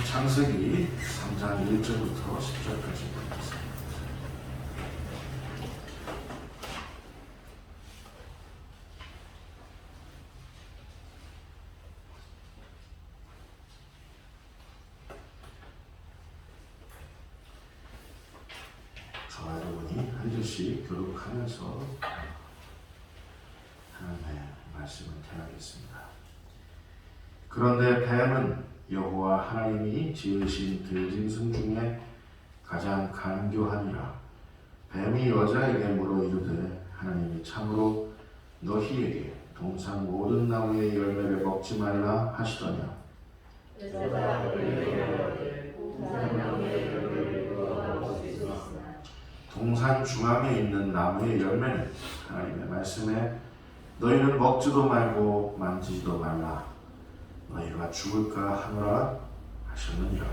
창세기 3장 1절부터 10절까지 보겠습니다. 저와 여러분이 한 절씩 교독하면서 하나님의 말씀을 대하겠습니다. 그런데 뱀은 여호와 하나님이 지으신 들짐승 중에 가장 간교하니라. 뱀이 여자에게 물어 이르되 하나님이 참으로 너희에게 동산 모든 나무의 열매를 먹지 말라 하시더냐. 동산 중앙에 있는 나무의 열매는 하나님의 말씀에 너희는 먹지도 말고 만지지도 말라. 너희가 죽을까 하노라 하셨느니라.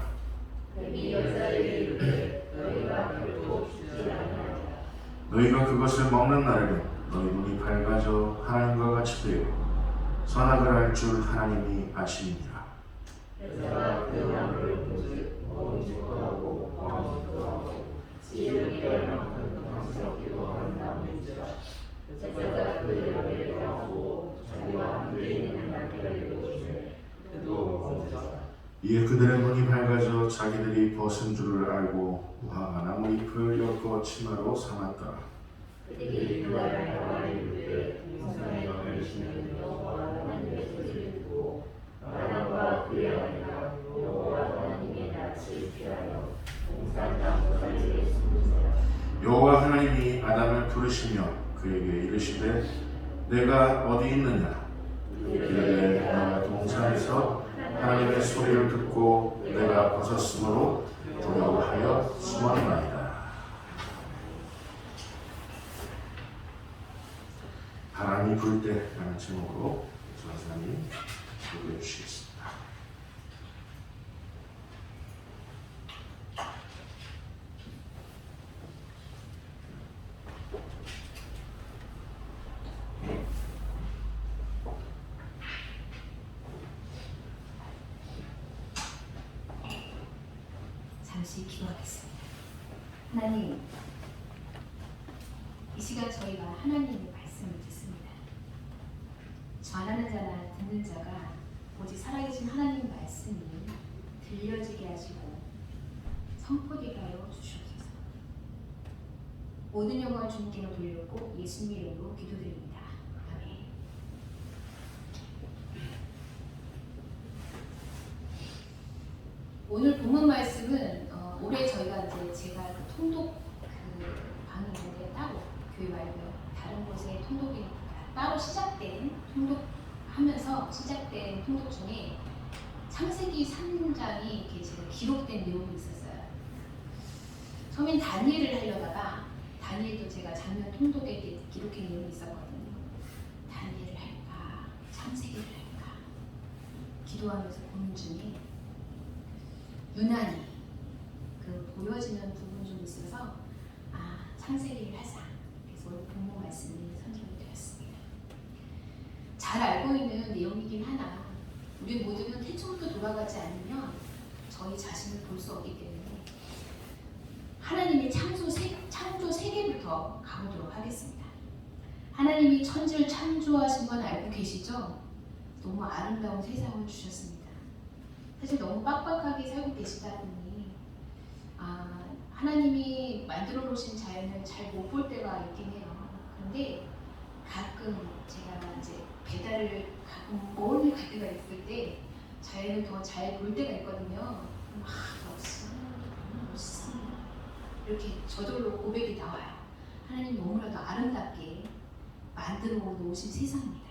너희가 그것을 먹는 날에는 너희 눈이 밝아져 하나님과 같이 되어 선악을 알 줄 하나님이 아시니라. 이에 그들의 눈이 밝아져 자기들이 벗은 줄을 알고 무화과 나무 잎을 엮어 치마로 삼았더라. 여호와 하나님이 아담을 부르시며 그에게 이르시되 내가 어디 있느냐. 그에게 내가 동산에서 하나님의 소리를 듣고 내가 벗었으므로 두려워하여 숨었나이다. 바람이 불 때라는 제목으로 전사님 소개해 주시겠습니다. 잠시 기도하겠습니다. 하나님, 이 시간 저희가 하나님의 말씀을 듣습니다. 전하는 자나 듣는 자가 오직 살아계신 하나님 말씀이 들려지게 하시고 선포되게 하여 주시옵소서. 모든 영광을 주님께로 돌렸고 예수님 이름으로 기도드립니다. 아멘. 오늘 본문 말씀은 올해 저희가 이제 제가 통독 방이 있는데 따로 교회 말고요 다른 곳에 통독이 따로 시작된 통독하면서 시작된 통독 중에 창세기 3장이 이렇게 제가 기록된 내용이 있었어요. 처음엔 다니엘을 하려다가 다니엘도 제가 작년 통독에 기록한 내용이 있었거든요. 다니엘을 할까 창세기를 할까 기도하면서 고민 중에 유난히 보여지는 부분이 좀 있어서 창세기를 하자. 그래서 오늘 본문 말씀이 선정이 되었습니다. 잘 알고 있는 내용이긴 하나 우리 모두는 태초부터 돌아가지 않으면 저희 자신을 볼 수 없기 때문에 하나님의 창조 세계부터 가보도록 하겠습니다. 하나님이 천지를 창조하신 건 알고 계시죠? 너무 아름다운 세상을 주셨습니다. 사실 너무 빡빡하게 살고 계시다 보니 하나님이 만들어 놓으신 자연을 잘 못 볼 때가 있긴 해요. 그런데 가끔 제가 이제 배달을 가끔 멀리 갈 때가 있을 때 자연을 더 잘 볼 때가 있거든요. 멋있어, 멋있어 이렇게 저절로 고백이 나와요. 하나님 너무나도 아름답게 만들어 놓으신 세상입니다.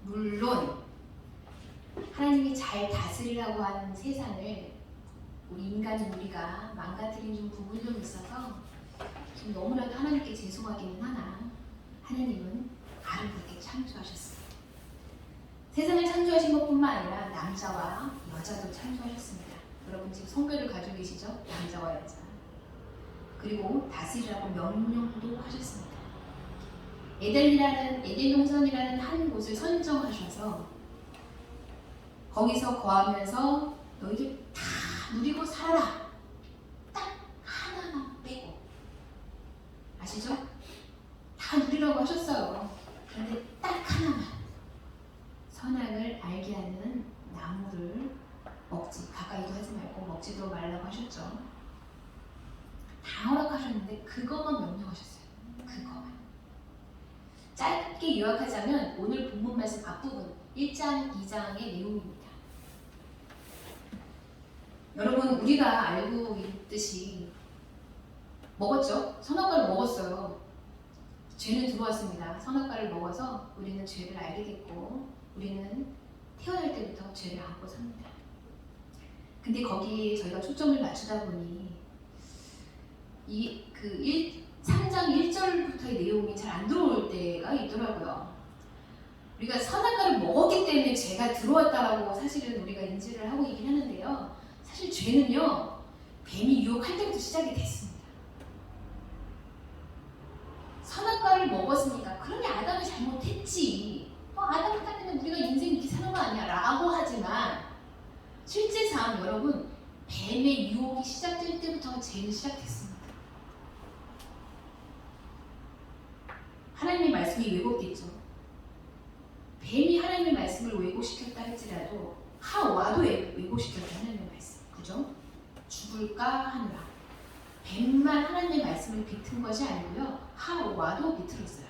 물론 하나님이 잘 다스리라고 하는 세상을 우리 인간인 우리가 망가뜨린 좀 부분이 좀 있어서 좀 너무나도 하나님께 죄송하기는 하나 하나님은 아름답게 창조하셨어요. 세상을 창조하신 것뿐만 아니라 남자와 여자도 창조하셨습니다. 여러분 지금 성별을 가지고 계시죠? 남자와 여자. 그리고 다스리라고 명령도 하셨습니다. 에덴 동산이라는 한 곳을 선정하셔서 거기서 거하면서 너희들 다 누리고 살아라. 딱 하나만 빼고. 아시죠? 다 누리라고 하셨어요. 그런데 딱 하나만. 선악을 알게 하는 나무를 먹지, 가까이도 하지 말고 먹지도 말라고 하셨죠. 다 허락하셨는데 그것만 명령하셨어요. 그것만. 짧게 요약하자면 오늘 본문 말씀 앞부분 1장, 2장의 내용입니다. 여러분, 우리가 알고 있듯이 먹었죠? 선악과를 먹었어요. 죄는 들어왔습니다. 선악과를 먹어서 우리는 죄를 알게 됐고 우리는 태어날 때부터 죄를 안고 삽니다. 근데 거기에 저희가 초점을 맞추다 보니 3장 1절부터의 내용이 잘 안 들어올 때가 있더라고요. 우리가 선악과를 먹었기 때문에 죄가 들어왔다라고 사실은 우리가 인지를 하고 있긴 하는데요. 사실 죄는요, 뱀이 유혹할 때부터 시작이 됐습니다. 선악과를 먹었으니까 그러니 아담이 잘못했지. 아담 때문에 우리가 인생 이렇게 사는 거 아니야 라고 하지만 실제상 여러분, 뱀의 유혹이 시작될 때부터 죄는 시작됐습니다. 하나님의 말씀이 왜곡됐죠. 뱀이 하나님의 말씀을 왜곡시켰다 할지라도 하와도 왜곡시켰다 하나님의 말씀. 그죠? 죽을까 하느라. 뱀만 하나님의 말씀을 비튼 것이 아니고요. 하와도 비틀었어요.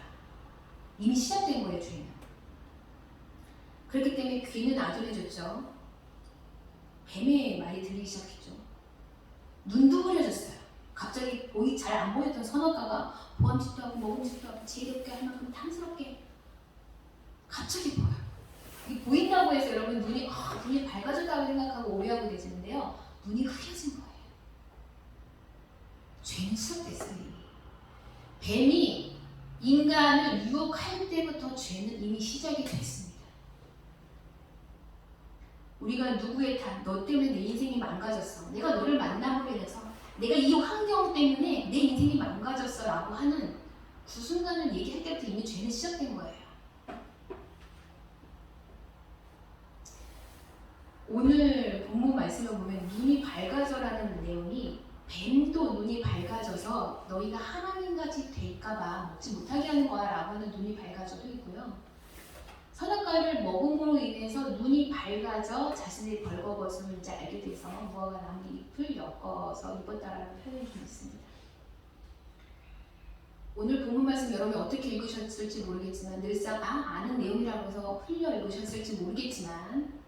이미 시작된 거예요, 죄는. 그렇기 때문에 귀는 아둔해졌죠. 뱀의 말이 들리기 시작했죠. 눈도 흐려졌어요. 갑자기 잘 안 보였던 선악과가 보암직도 하고 먹음직도 하고 지혜롭게 할 만큼 탐스럽게 갑자기 보여요. 이 보인다고 해서 여러분 눈이 밝아졌다고 생각하고 오해하고 계시는데요. 눈이 흐려진 거예요. 죄는 시작됐어요. 뱀이 인간을 유혹할 때부터 죄는 이미 시작이 됐습니다. 우리가 너 때문에 내 인생이 망가졌어. 내가 너를 만남으로 인해서 내가 이 환경 때문에 내 인생이 망가졌어 라고 하는 그 순간을 얘기할 때부터 이미 죄는 시작된 거예요. 오늘 본문 말씀을 보면 눈이 밝아져라는 내용이 뱀도 눈이 밝아져서 너희가 하나님같이 될까봐 먹지 못하게 하는 거야 라고 하는 눈이 밝아져도 있고요. 선악과를 먹음으로 인해서 눈이 밝아져 자신의 벌거벗음을 이제 알게 돼서 무화과 나무 잎을 엮어서 입었다라는 표현이 좀 있습니다. 오늘 본문 말씀 여러분이 어떻게 읽으셨을지 모르겠지만 늘상 아는 내용이라고 해서 흘려 읽으셨을지 모르겠지만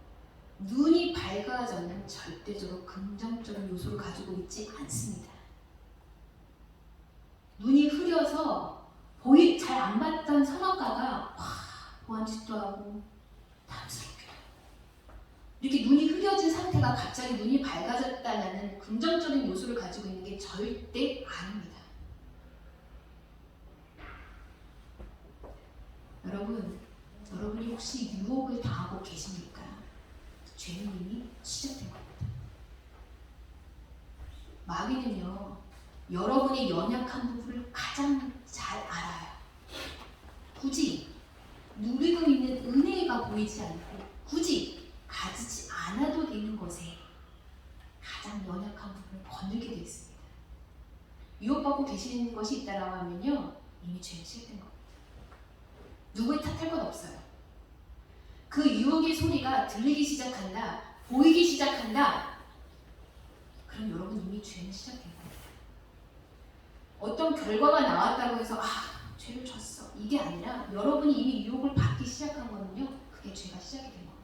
눈이 밝아져는 절대적으로 긍정적인 요소를 가지고 있지 않습니다. 눈이 흐려서 잘 안 봤던 선악과가 보암직도 하고 탐스럽게 이렇게 눈이 흐려진 상태가 갑자기 눈이 밝아졌다는 긍정적인 요소를 가지고 있는 게 절대 아닙니다. 여러분이 혹시 유혹을 당하고 계십니까? 죄는 이미 시작된 겁니다. 마귀는요, 여러분의 연약한 부분을 가장 잘 알아요. 굳이 누리고 있는 은혜가 보이지 않고 굳이 가지지 않아도 되는 것에 가장 연약한 부분을 건들게 되어 있습니다. 유혹받고 계시는 것이 있다라고 하면요, 이미 죄는 시작된 겁니다. 누구의 탓할 건 없어요. 그 유혹의 소리가 들리기 시작한다, 보이기 시작한다, 그럼 여러분 이미 죄는 시작된 겁니다. 어떤 결과가 나왔다고 해서 죄를 졌어, 이게 아니라 여러분이 이미 유혹을 받기 시작한 거는요, 그게 죄가 시작이 된 겁니다.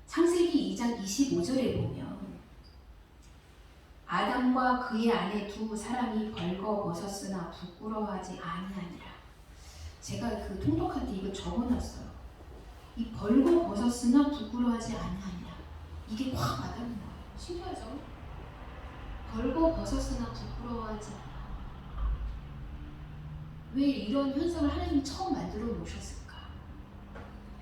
창세기 2장 25절에 보면 아담과 그의 아내 두 사람이 벌거벗었으나 부끄러워하지 아니하니라. 제가 그 통독한테 이거 적어놨어요. 이 벌거벗었으나 부끄러워하지 아니하니라. 이게 확 와닿는 거예요. 신기하죠? 벌거벗었으나 부끄러워하지 않아. 왜 이런 현상을 하나님이 처음 만들어 놓으셨을까?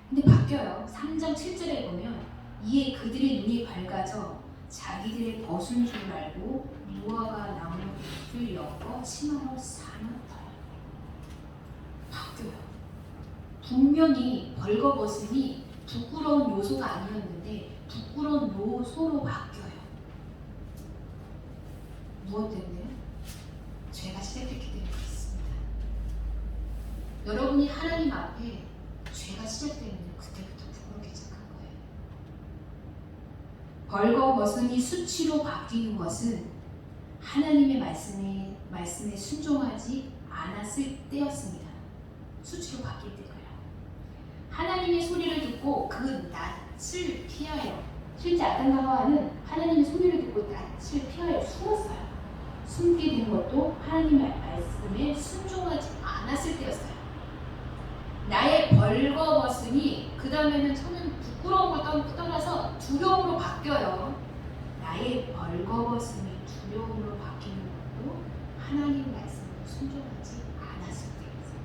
근데 바뀌어요. 3장 7절에 보면 이에 그들의 눈이 밝아져 자기들의 벗은 줄 알고 무화과 나무 잎을 엮어 치마로 삼았더라. 바뀌어요. 분명히 벌거벗음이 부끄러운 요소가 아니었는데 부끄러운 요소로 바뀌어요. 무엇 때문에요? 죄가 시작했기 때문에 그렇습니다. 여러분이 하나님 앞에 죄가 시작되면 그때부터 부끄럽기 시작한 거예요. 벌거벗으니 수치로 바뀌는 것은 하나님의 말씀에 순종하지 않았을 때였습니다. 수치로 바뀔 때가요. 하나님의 소리를 듣고 그 낯을 피하여, 실제 아담과 하와는 하나님의 소리를 듣고 낯을 피하여 숨었어요. 숨게 된 것도 하나님의 말씀에 순종하지 않았을 때였어요. 나의 벌거벗음이 그 다음에는 처음에는 부끄러운 걸 떠나서 두려움으로 바뀌어요. 나의 벌거벗음이 두려움으로 바뀌는 것도 하나님 말씀에 순종하지 않았을 때였어요.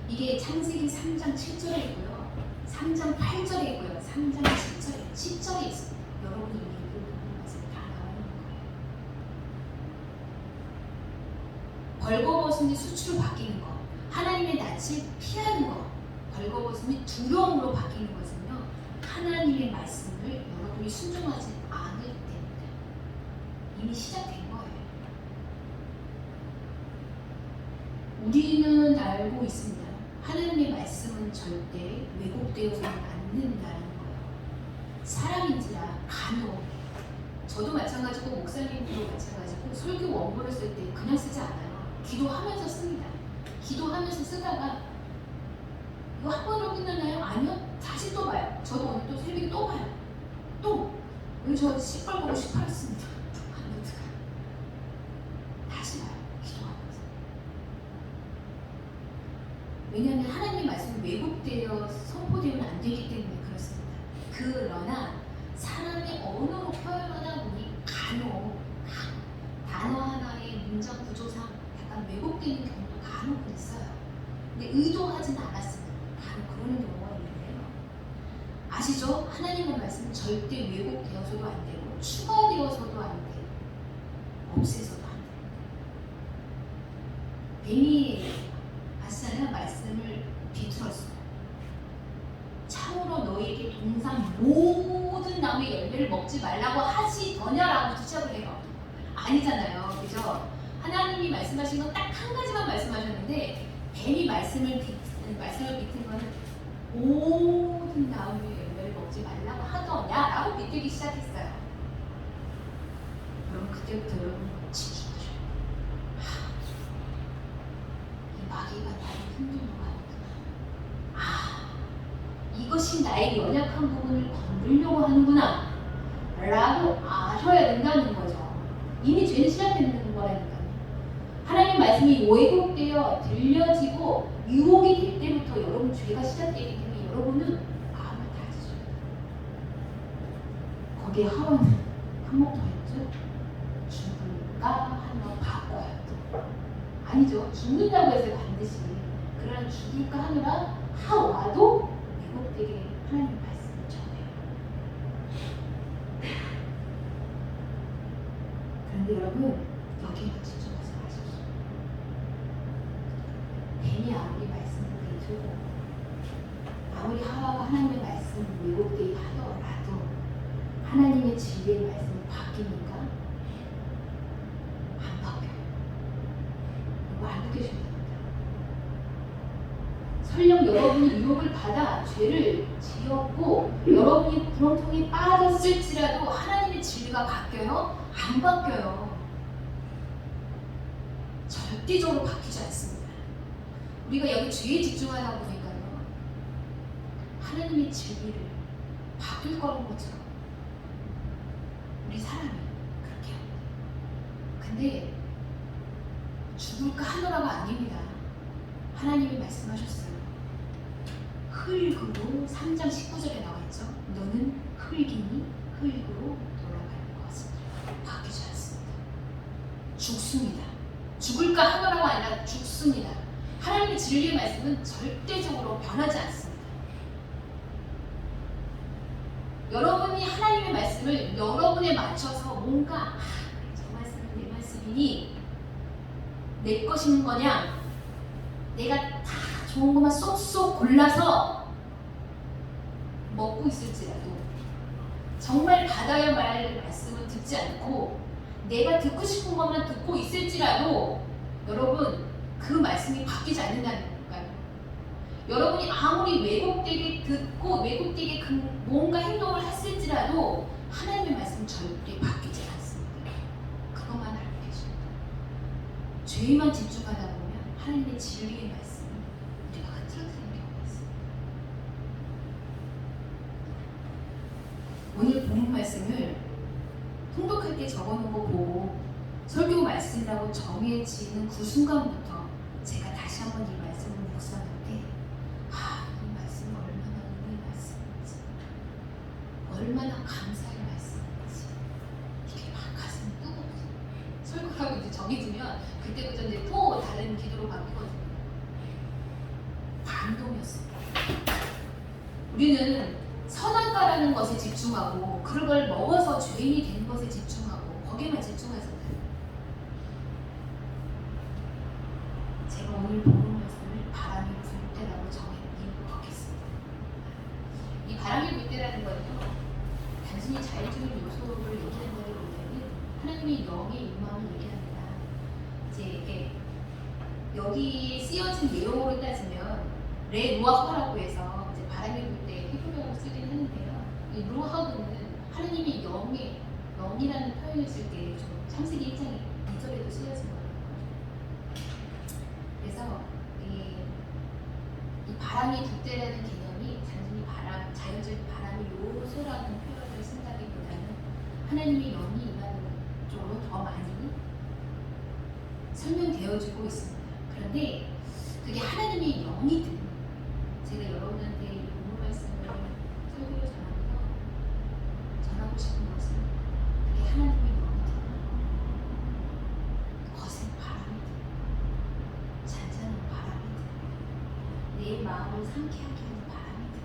이게 창세기 3장 7절에 있고요, 3장 8절에 있고요, 3장 10절에 있습니다. 여러분이 이 부분 말씀 다 나와 있는 거예요. 벌거벗음이 수치로 바뀌는 것, 하나님의 낯을 피하는 것, 벌거벗음이 두려움으로 바뀌는 것은요, 하나님의 말씀을 여러분이 순종하지 않을 때입니다. 이미 시작된 거예요. 우리는 알고 있습니다. 하나님의 말씀은 절대 왜곡되어서는 않는다는 거예요. 사람인지라 간혹, 저도 마찬가지고 목사님도 마찬가지고 설교 원고를 쓸 때 그냥 쓰지 않아요. 기도하면서 씁니다. 기도하면서 쓰다가 이거 한 번으로 끝나나요? 아니요. 다시 또 봐요. 저도 오늘 또 새벽에 또 봐요. 또 오늘 저 18보고 18 씁니다. 다시 봐요. 기도하면서. 왜냐하면 하나님의 말씀이 왜곡되어 선포되면 안 되기 때문에 그렇습니다. 그러나 사람의 언어로 표현하다 보니 간혹 단어 하나의 문장 구조상 약간 왜곡되는 경우도 간혹 있어요. 근데 의도하진 않았습니다. 간혹 그런 경우가 있는데요. 아시죠? 하나님의 말씀은 절대 왜곡되어서도 안 되고 추가되어서도 안 되고 없애서도 안 돼요. 뱀이 아시잖아요? 말씀을 비틀었어요. 참으로 너희에게 동산 모든 나무의 열매를 먹지 말라고 하시더냐라고 시작을 해요. 아니잖아요. 그죠? 하나님이 말씀하신 건 딱 한 가지만 말씀하셨는데 뱀이 말씀을 비튼 거는 모든 나무의 열매를 먹지 말라고 하더냐라고 비틀기 시작했어요. 그럼 그때부터 여러분 지키죠. 이 마귀가 나를 흔들려고 하는구나. 이것이 나의 연약한 부분을 건들려고 하는구나 라고 아셔야 된다는 거죠. 이미 죄는 시작되는 거라니까요. 하나님 말씀이 왜곡되어 들려지고 유혹이 될 때부터 여러분 죄가 시작되기 때문에 여러분은 마음을 다지셔야 돼요. 거기에 하와는 한몫 더 했죠. 죽을까 하나 바꿔야 또. 아니죠. 죽는다고 해서 반드시. 그러나 죽을까 하느라 하와도 왜곡되게 하나님 말씀을 전해요. 그런데 여러분 여기에만 집중하지 마십시오. 뱀이 아무리 말씀을 비틀고 아무리 하와가 하나님의 말씀을 왜곡되게 하더라도 하나님의 진리의 말씀을 바뀌니까 안 바뀌어요. 이거 알고 계셔야 됩니다. 설령 여러분이 유혹을 받아 죄를 지었고 여러분이 구렁텅이에 빠졌을지라도 하나님의 진리가 바뀌어요? 안 바뀌어요. 절대적으로 바뀌지 않습니다. 우리가 여기 죄에 집중하다 보니까요, 하나님의 진리를 바뀔 거라는 것처럼 우리 사람이 그렇게 합니다. 근데 죽을까 하노라가 아닙니다. 하나님이 말씀하셨어요. 흙으로 3장 19절에 나와있죠. 너는 흙이니 흙으로 돌아갈 것입니다. 바뀌지 않습니다. 죽습니다. 죽을까 하노라가 아니라 죽습니다. 하나님의 진리의 말씀은 절대적으로 변하지 않습니다. 여러분이 하나님의 말씀을 여러분에 맞춰서 뭔가 저 말씀은 내 말씀이니 내 것인 거냐, 내가 다 좋은 것만 쏙쏙 골라서 먹고 있을지라도 정말 받아야 말 말씀을 듣지 않고 내가 듣고 싶은 것만 듣고 있을지라도 여러분 그 말씀이 바뀌지 않는다는 거예요. 여러분이 아무리 왜곡되게 듣고 왜곡되게 뭔가 행동을 했을지라도 하나님의 말씀은 절대 바뀌지 않습니다. 그것만 알고 계십니다. 죄에만 집중하다 보면 하나님의 진리의 말씀을 우리가 흐트러뜨리는 경우가 있습니다. 오늘 본 말씀을 통독할 때 적어놓은 거 보고 설교 말씀이라고 정해지는 그 순간부터 제가 다시 한번 이 말씀을 묵상할 때 이 말씀이 얼마나 은혜의 말씀인지 얼마나 감사의 말씀인지 이게 막 가슴이 뜨거워져요. 설교하고 이제 정해지면 그때부터 이제 또 다른 기도로 바뀌거든요. 반동이었습니다. 우리는 선악과라는 것에 집중하고 그걸 먹어서 죄인이 되는 것에 집중하고 거기에만 집중하잖아요. 제가 오늘 보는 말씀을 바람이 불 때라고 정했겠습니다. 이 바람이 불 때라는 건요, 단순히 자율적인 요소를 얘기한다기보다는 하나님의 영의 임함을 얘기합니다. 이제 이게 여기 쓰여진 내용으로 따지면 레 루아흐라고 해서 이제 바람이 불 때 히브리어로 쓰긴 하는데요. 이 루아흐는 하나님의 영이라는 표현을 쓸 때 좀 창세기 1장 2절에도 쓰여진 거예요. 그래서 이 바람이 불 때라는 개념이 단순히 자연적인 바람의 요소라는 표현을 쓴다기보다는 하나님의 영이 임하는 쪽으로 더 많이 설명되어지고 있습니다. 그런데 그게 하나님의 영이든 제가 여러분한테 이 본문 말씀을 설교로 전하고 싶은 것은 그게 하나님의 영이든 거센 바람이든 잔잔한 바람이든 내 마음을 상쾌하게 하는 바람이든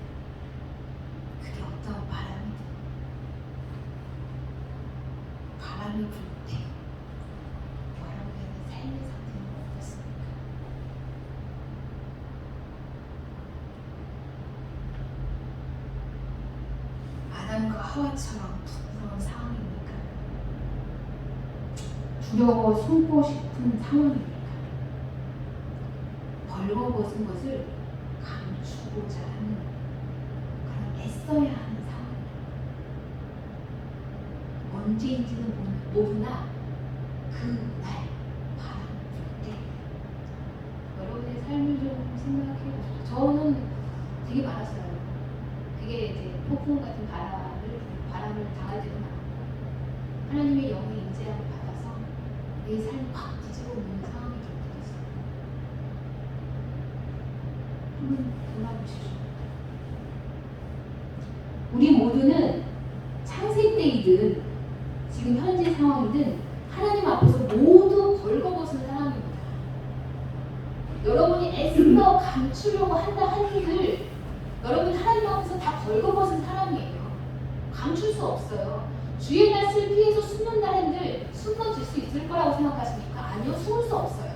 그게 어떤 바람이든 바람이 불 때 여러분의 삶의 상태는 어떻습니까? 아담과 하와처럼 부끄러운 상황입니까? 두려워 숨고 싶은 상황입니까? 벌거벗은 것을 감추고자 하는 그런 애써야 하는 상황입니다. 언제인지는 모르나 그날 바람 불 때 여러분의 삶을 좀 생각해 보십시오. 저는 되게 많았어요. 그게 이제 폭풍 같은 바람을 당할 때도 많고 하나님의 영의 인재함을 받아서 내 삶이 확 뒤집어 놓는 상황이 될 때도 있어요. 한번 돌아보십시오. 우리 모두는 창세 때이든 지금 현재 상황이든 하나님 앞에서 모두 벌거벗은 사람입니다. 여러분이 애써 감추려고 한 일을 여러분 하나님 앞에서 다 벌거벗은 사람이에요. 감출 수 없어요. 주의 낯을 피해서 숨는다 한들 숨어질 수 있을 거라고 생각하십니까? 아니요, 숨을 수 없어요.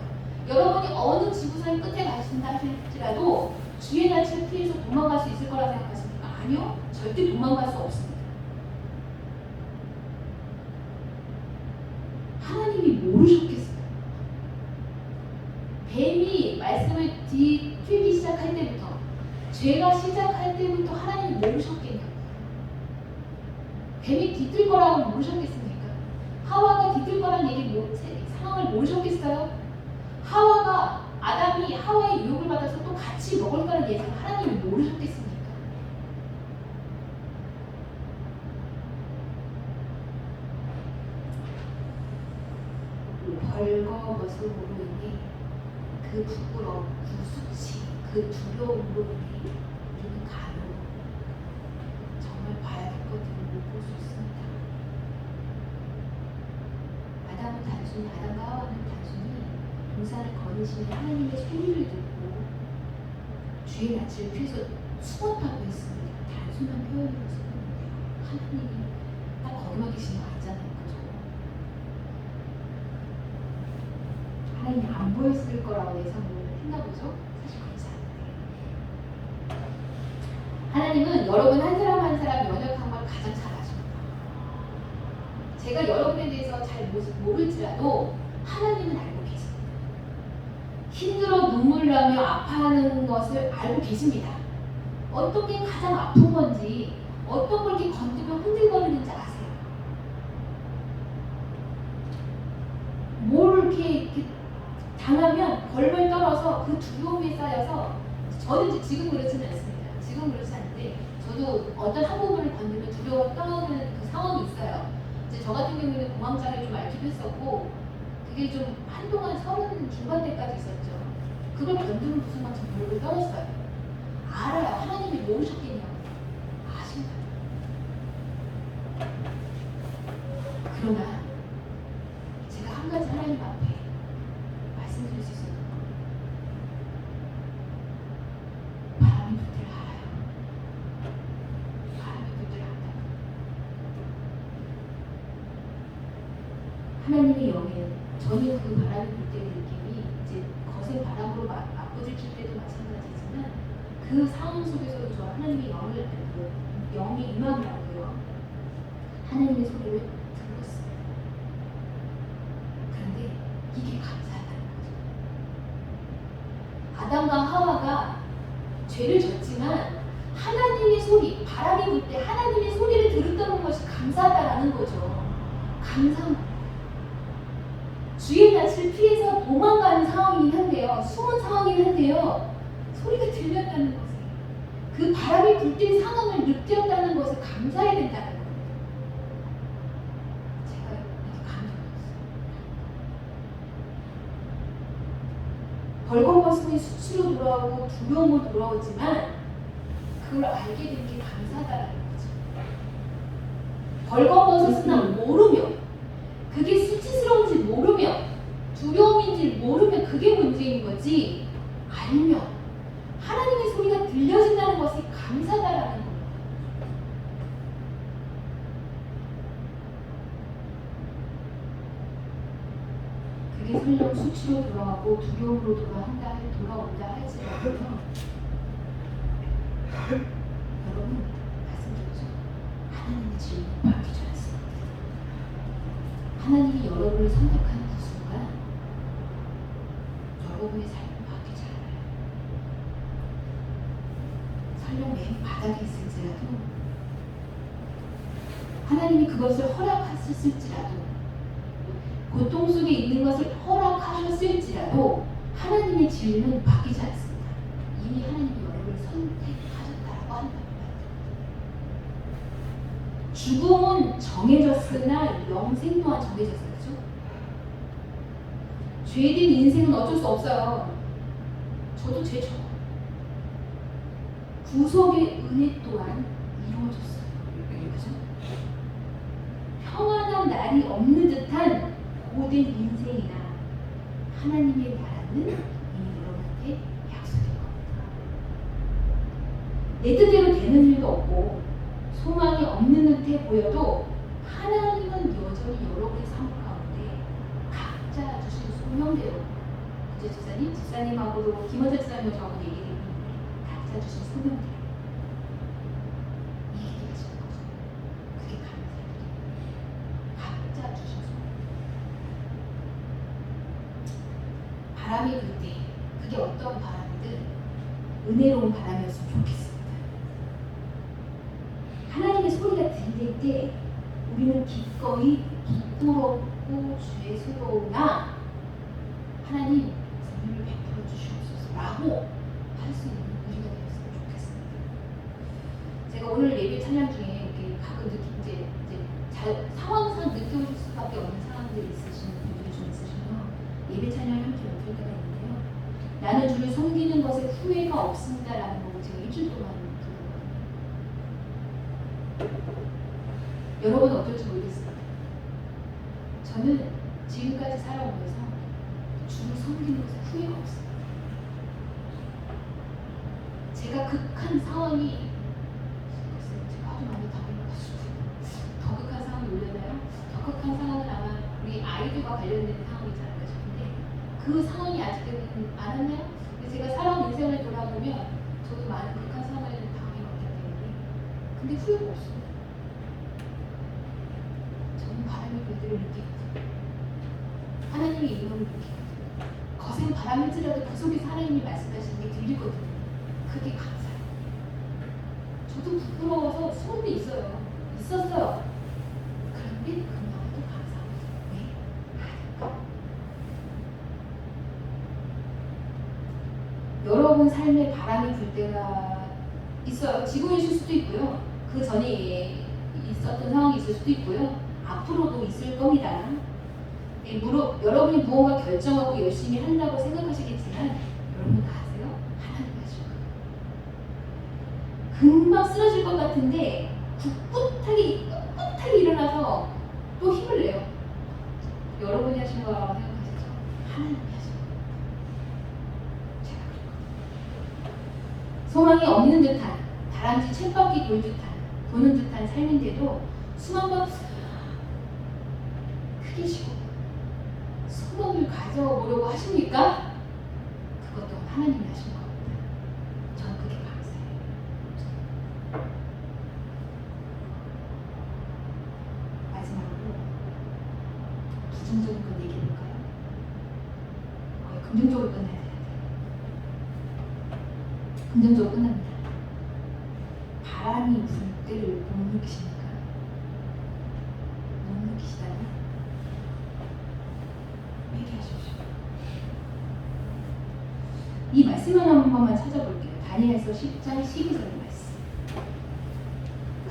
여러분이 어느 지구상 끝에 가신다 할지라도 주의 낯을 피해서 도망갈 수 있을 거라고 생각하십니까? 아니요, 절대 도망갈 수 없습니다. 하나님이 모르셨겠어요? 뱀이 말씀을 뒤틀기 시작할 때부터 죄가 시작할 때부터 하나님이 모르셨겠냐고요. 뱀이 뒤틀 거라고 모르셨겠습니까? 하와가 뒤틀 거라는 상황을 모르셨겠어요? 아담이 하와의 유혹을 받아서 또 같이 먹을 거라는 예상을 하나님이 모르셨겠습니까? 벌거벗음으로 인해 그 부끄러움, 그 수치, 그 두려움으로 인해 우리는 간혹 정말 봐야 될 것들을 못 볼 수 있습니다. 아담과 하와는 단순히 동산을 거느시는 하나님의 소리를 듣고 주의 낯을 피해서 숨었다고 했습니다. 단순한 표현으로서 했는데요. 하나님이 딱 거기만 계시는 거 아니잖아요. 그죠? 하나님이 안 보였을 거라고 예상을 했나 보죠? 사실 그렇지 않아요. 하나님은 여러분 한 사람 한 사람 연약한 걸 가장 잘 아십니다. 제가 여러분에 대해서 잘 모를지라도 하나님은 알고 계십니다. 힘들어 눈물 나며 아파하는 것을 알고 계십니다. 어떤 게 가장 아픈 건지, 어떤 걸 이렇게 건드면 흔들거리는지 아세요. 뭘 이렇게 당하면 벌벌 떨어서 그 두려움에 쌓여서, 저는 지금 그렇지는 않습니다. 지금 그렇지 않은데 저도 어떤 한 부분을 건드면 두려워 떠오르는 그 상황이 있어요. 이제 저 같은 경우에는 공황장애를 좀 앓기도 했었고, 그게 좀 한동안 30 중반대까지 있었죠. 그걸 건드는 순간 좀 벌벌 떨었어요. 알아요. 하나님이 모르셨겠냐고. 아십니다. 그러나 제가 한 가지 하나님 앞에 말씀드릴 수 있어요. 바람이 불 때를 알아요. 바람이 불 때를 안다. 하나님의 영에 저는 그 바람이 불 때의 느낌이 이제 거센 바람으로 맞부딪힐 때도 마찬가지지만 그 상황 속에서도 저 하나님의 영이 임하더라고요. 하나님의 소리를 들었어요. 그런데 이게 감사하다는 거죠. 아담과 하와가 죄를 졌지만 하나님의 소리, 바람이 불 때 하나님의 소리를 들었다는 것이 감사하다라는 거죠. 감사한 거예요. 주의 낯을 피해서 도망가는 상황이긴 한데요. 숨은 상황이긴 한데요. 소리가 들렸다는 것을, 그 바람이 불 때 상황을 느꼈다는 것을 감사해야 된다는 거예요. 제가 이게 감동이었어요. 벌거벗음이 수치로 돌아오고 두려움으로 돌아오지만 그걸 알게 된 게 감사하다는 거죠. 벌거벗었으나 모르며, 그게 수치스러운지 모르며 두려움인지 모르면 그게 문제인 거지, 알면 하나님의 소리가 들려진다는 것이 감사다라는 거예요. 그게 설령 수치로 돌아가고 두려움으로 돌아온다 할지라도 여러분 말씀드리죠. 하나님의 질문 받기 줄 않습니다. 하나님이 여러분을 선택하는 그 순간 여러분의 삶을 바뀌지 않아요. 설령 맨 바닥에 있을지라도, 하나님이 그것을 허락하셨을지라도, 고통 속에 있는 것을 허락하셨을지라도 하나님의 질문은 바뀌지 않습니다. 이미 하나님이 여러분을 선택하셨다라고 한답니다. 죽음은 정해졌으나 영생 또한 정해졌어요. 그렇죠? 죄된 인생은 어쩔 수 없어요. 저도 죄죠. 구속의 은혜 또한 이루어졌어요. 그렇죠? 평안한 날이 없는 듯한 고된 인생이나 하나님의 나라는 이미 여러분한테 약속된 겁니다. 내 뜻대로 되는 일도 없고 소망이 없는 듯해 보여도 하나님은 여전히 여러분의 삶 가운데 각자 주신 소명대로, 그죠 집사님하고도 김원재 집사님하고 저하고 얘기했는데 각자 주신 소명대로 이 얘기 하시는 거죠. 그게 감사해요. 각자 주신 소명. 바람이 불 때 그게 어떤 바람이든 은혜로운 바람이었으면 좋겠습니다. 하나님의 소리가 들릴 때 우리는 기꺼이 부끄럽고 죄스러우나 하나님 긍휼을 베풀어 주시옵소서라고 할 수 있는 우리가 되었으면 좋겠습니다. 제가 오늘 예배 찬양 중에 이렇게 가끔 이제 상황상 느껴질 수밖에 없는 상황들이 있으신 분들이 좀 있으시면 예배 찬양을 함께 읊을 때가 있는데요. 나는 주를 섬기는 것에 후회가 없습니다라는 곡을 제가 일주일 동안 여러분은 어떨지 모르겠습니다. 저는 지금까지 살아오면서 주를 섬기는 것에 후회가 없습니다. 제가 극한 상황이, 제가 아주 많이 당해가지고 더 극한 상황이 올려나요? 더 극한 상황은 아마 우리 아이들과 관련된 상황이지 않을까 싶은데 그 상황이 아직까지는 안 왔나요? 제가 살아온 인생을 돌아보면 저도 많은 극한 상황을 당해왔기 때문에 근데 후회가 없어요. 저는 바람의 불들을 느끼거든요. 하나님의 임함을 느끼거든요. 거센 바람일지라도 그 속에서 하나님이 말씀하시는 게 들리거든요. 그게 감사해요. 저도 부끄러워서 소원도 있었어요. 그런데 그 마음도 감사합니다. 왜? 하니까. 여러분 삶에 바람이 불 때가 있어요. 지금 있을 수도 있고요. 그 전에 있었던 상황이 있을 수도 있고요. 앞으로도 있을 겁니다. 여러분이 무언가 결정하고 열심히 한다고 생각하시겠지만 여러분 다 아세요? 하나님 하실 거예요. 금방 쓰러질 것 같은데 꿋꿋하게 일어나서 또 힘을 내요. 여러분이 하신 거라고 생각하시죠? 하나님이 하신 거예요. 제가 그럴 거예요. 소망이 없는 듯한 다람쥐 쳇바퀴 도는 듯한 삶인데도 숨 한 번 크게 쉬고 소망을 가져보려고 하십니까? 그것도 하나님이 하신 겁니다. 저는 그게 감사해요. 마지막으로 부정적인 건 얘기해볼까요? 긍정적으로 끝나야 돼요. 긍정적으로 끝납니다. 바람이 불 때를 못 느끼십니까? 못 느끼시다면 회개하십시오. 이 말씀을 한 번만 찾아볼게요. 다니엘서 10장 12절의 말씀.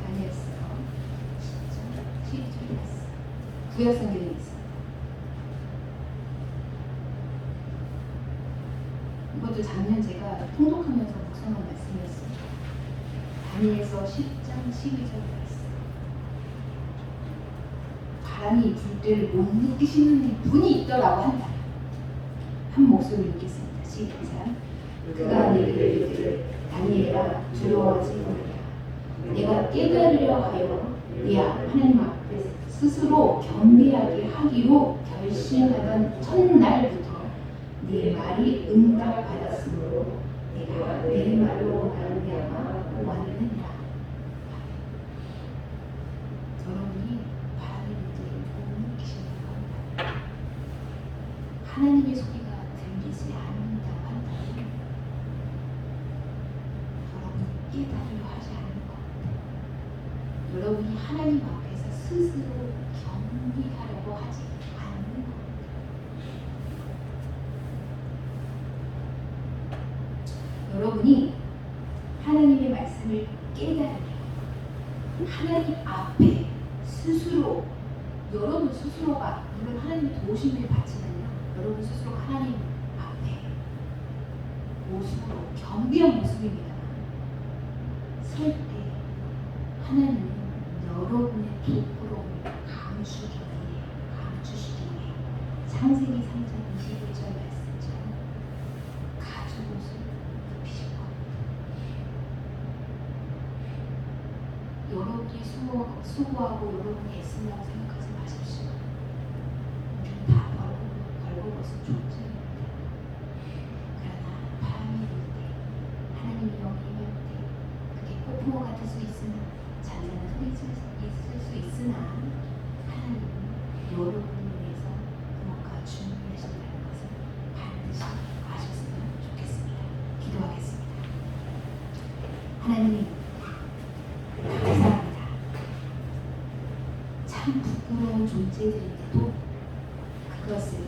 다니엘서 10장 12절의 말씀. 구약 성경에 있습니다. 이것도 작년 제가 통독하면서 묵상한 말씀이었습니다. 다니엘서 10장 12절의 말씀. 바람이 불 때를 못 느끼시는 분이 있더라고 한다. 한 목소리 읽겠습니다. 시작. 그가 내게 이르기를 다니엘아 두려워하지 말라. 내가 깨달으려 하여 네 하나님 앞에 스스로 겸비하게 하기로 결심하던 첫날부터 네 말이 응답받았으므로 내가 내 말로 말미암아 왔느니라. 여러분이 바람이 불 때를 못 느끼시는 겁니다. 하나님의 소리가 들리지 않는다고 한다면 여러분이 깨달으려 하지 않는 겁니다. 여러분이 하나님 앞에서 스스로 겸비하려고 하지 않는 겁니다. 여러분이 하나님의 말씀을 깨달으려 하나님 앞에 스스로 여러분 스스로가 물론 하나님의 도우심을 받지만요. 여러분 스스로 하나님 앞에 모습으로 겸비한 모습입니다만 설 때 하나님은 여러분의 부끄러움을 감추시기 위해 창세기 3장 21절 말씀처럼 가죽옷을 입히실 겁니다. 여러분이 수고하고 여러분이 애쓴다고 생각하지 마십시오. 우리는 다 벌거벗은 존재입니다. 그러나 바람이 불 때, 하나님이 영이 임할 때 그게 폭풍과 같을 수 있으나 잔잔한 소리 있을 수 있으나 하나님은 여러분을 위해서 무언가 준비하신다는 것을 반드시 아셨으면 좋겠습니다. 기도하겠습니다. 하나님 감사합니다. 참 부끄러운 존재들인데도 그것을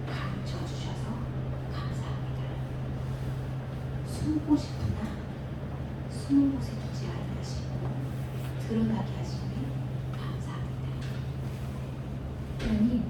감춰주셔서 감사합니다. 숨고 싶으나 숨은 곳에 두지 아니하시고 드러나게 하시니 감사합니다. 하나님